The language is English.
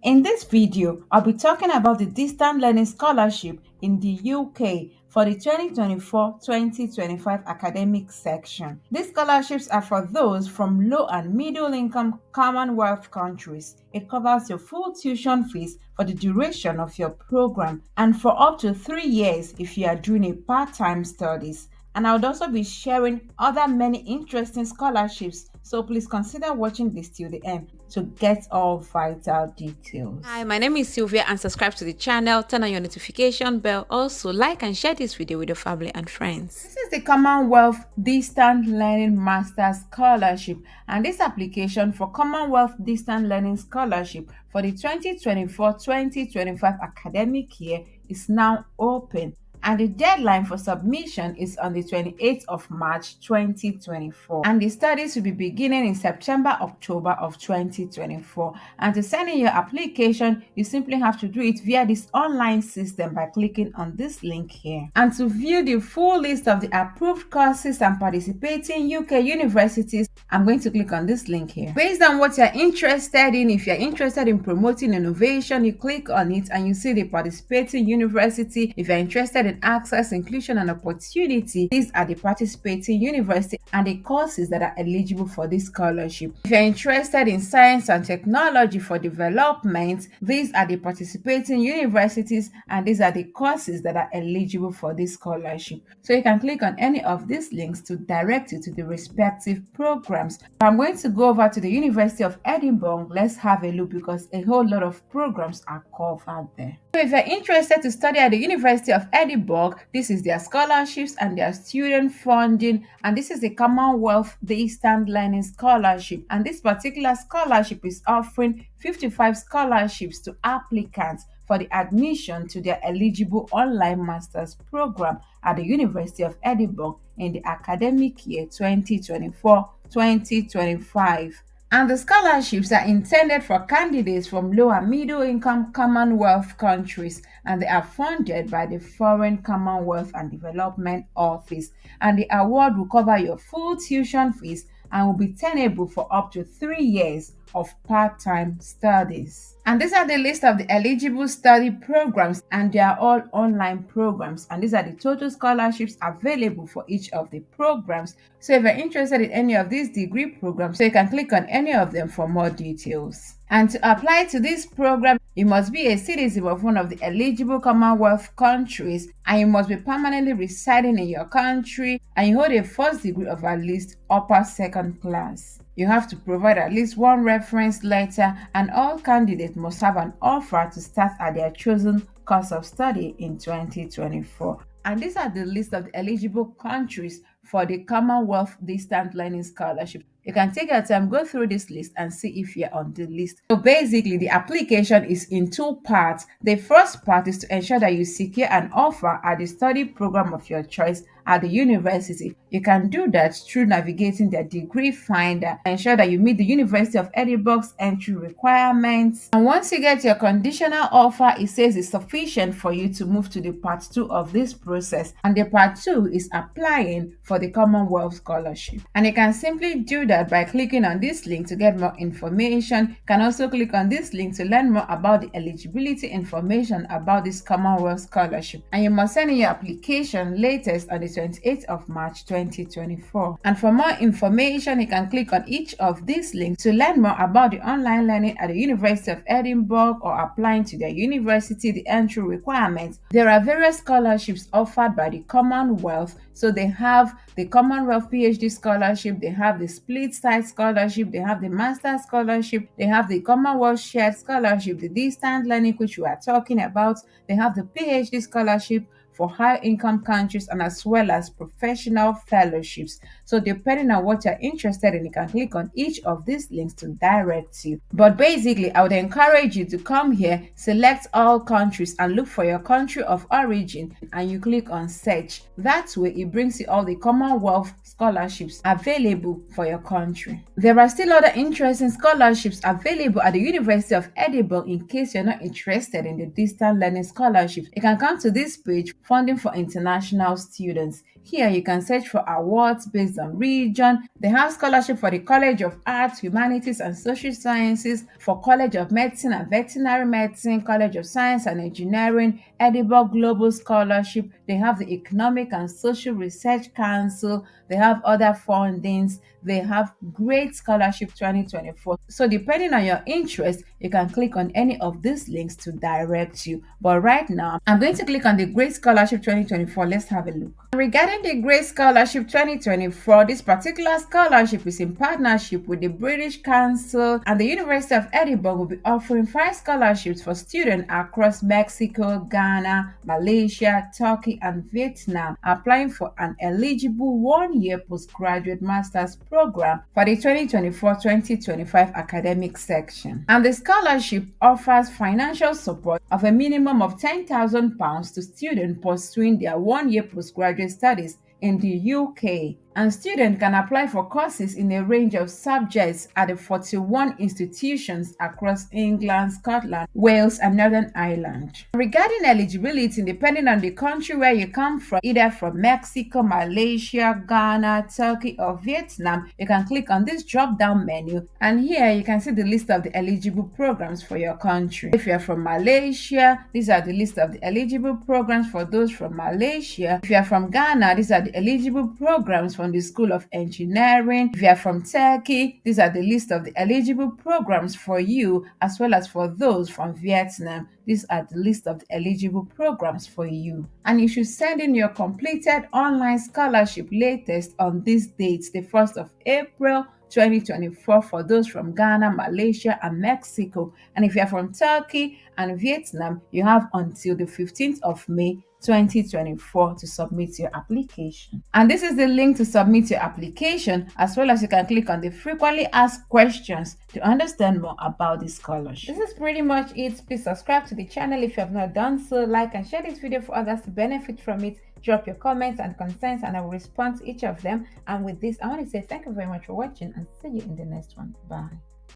In this video, I'll be talking about the Distant Learning Scholarship in the UK for the 2024-2025 academic section. These scholarships are for those from low and middle income Commonwealth countries. It covers your full tuition fees for the duration of your program and for up to 3 years if you are doing a part-time studies. And I would also be sharing other many interesting scholarships, so please consider watching this till the end to get all vital details. Hi, my name is Sylvia and subscribe to the channel, turn on your notification bell, also like and share this video with your family and friends. This is the Commonwealth Distant Learning Master's Scholarship, and this application for Commonwealth Distant Learning Scholarship for the 2024-2025 academic year is now open, and the deadline for submission is on the 28th of March 2024, and the studies will be beginning in September-October of 2024. And to send in your application, you simply have to do it via this online system by clicking on this link here. And to view the full list of the approved courses and participating UK universities, I'm going to click on this link here. Based on what you're interested in, if you're interested in promoting innovation, you click on it and you see the participating university. If you're interested in access, inclusion, and opportunity, these are the participating university and the courses that are eligible for this scholarship. If you're interested in science and technology for development, these are the participating universities and these are the courses that are eligible for this scholarship. So you can click on any of these links to direct you to the respective programs. I'm going to go over to the University of Edinburgh. Let's have a look because a whole lot of programs are covered there. So if you're interested to study at the University of Edinburgh, this is their scholarships and their student funding, and this is the Commonwealth Distant Learning Scholarship, and this particular scholarship is offering 55 scholarships to applicants for the admission to their eligible online master's program at the University of Edinburgh in the academic year 2024-2025. And the scholarships are intended for candidates from low and middle income Commonwealth countries, and they are funded by the Foreign Commonwealth and Development Office. And the award will cover your full tuition fees and will be tenable for up to 3 years of part-time studies. And these are the list of the eligible study programs, and they are all online programs, and these are the total scholarships available for each of the programs. So if you're interested in any of these degree programs, so you can click on any of them for more details. And to apply to this program, you must be a citizen of one of the eligible Commonwealth countries, and you must be permanently residing in your country, and you hold a first degree of at least upper second class. You have to provide at least one reference letter, and all candidates must have an offer to start at their chosen course of study in 2024. And these are the list of the eligible countries for the Commonwealth Distant Learning Scholarship. You can take your time, go through this list and see if you're on the list. So basically, the application is in two parts. The first part is to ensure that you secure an offer at the study program of your choice at the university. You can do that through navigating their degree finder. Ensure that you meet the University of Edinburgh's entry requirements. And once you get your conditional offer, it says it's sufficient for you to move to the part 2 of this process. And the part 2 is applying for the Commonwealth Scholarship. And you can simply do that by clicking on this link to get more information. You can also click on this link to learn more about the eligibility information about this Commonwealth Scholarship. And you must send in your application latest on the 28th of March 2024. And for more information, you can click on each of these links to learn more about the online learning at the University of Edinburgh or applying to their university, the entry requirements. There are various scholarships offered by the Commonwealth. So they have the Commonwealth PhD Scholarship, they have the Split Site Scholarship, they have the Master Scholarship, they have the Commonwealth Shared Scholarship, the Distant Learning, which we are talking about, they have the PhD Scholarship for high-income countries, and as well as professional fellowships. So depending on what you're interested in, you can click on each of these links to direct you. But basically, I would encourage you to come here, select all countries, and look for your country of origin, and you click on search. That way, it brings you all the Commonwealth scholarships available for your country. There are still other interesting scholarships available at the University of Edinburgh in case you're not interested in the distant learning scholarships. You can come to this page funding for international students. Here you can search for awards based on region. They have scholarship for the College of Arts, Humanities and Social Sciences, for College of Medicine and Veterinary Medicine, College of Science and Engineering, Edinburgh Global Scholarship. They have the Economic and Social Research Council. They have other fundings. They have Great Scholarship 2024. So depending on your interest, you can click on any of these links to direct you. But right now, I'm going to click on the Great Scholarship 2024. Let's have a look. Regarding the Great Scholarship 2024, this particular scholarship is in partnership with the British Council, and the University of Edinburgh will be offering 5 scholarships for students across Mexico, Ghana, Malaysia, Turkey, and Vietnam, applying for an eligible 1-year postgraduate master's program for the 2024-2025 academic section. And the scholarship offers financial support of a minimum of £10,000 to students pursuing their 1-year postgraduate studies in the UK, and students can apply for courses in a range of subjects at the 41 institutions across England, Scotland, Wales, and Northern Ireland. Regarding eligibility, depending on the country where you come from, either from Mexico, Malaysia, Ghana, Turkey, or Vietnam, you can click on this drop-down menu, and here you can see the list of the eligible programs for your country. If you're from Malaysia, these are the list of the eligible programs for those from Malaysia. If you're from Ghana, these are the eligible programs from the School of Engineering. If you are from Turkey, these are the list of the eligible programs for you, as well as for those from Vietnam. These are the list of the eligible programs for you. And you should send in your completed online scholarship latest on these dates, the 1st of April 2024 for those from Ghana, Malaysia, and Mexico. And if you're from Turkey and Vietnam, you have until the 15th of May 2024 to submit your application. And this is the link to submit your application, as well as you can click on the frequently asked questions to understand more about this scholarship. This is pretty much it. Please subscribe to the channel if you have not done so. Like and share this video for others to benefit from it. Drop your comments and concerns and I will respond to each of them. And with this, I want to say thank you very much for watching and see you in the next one. Bye.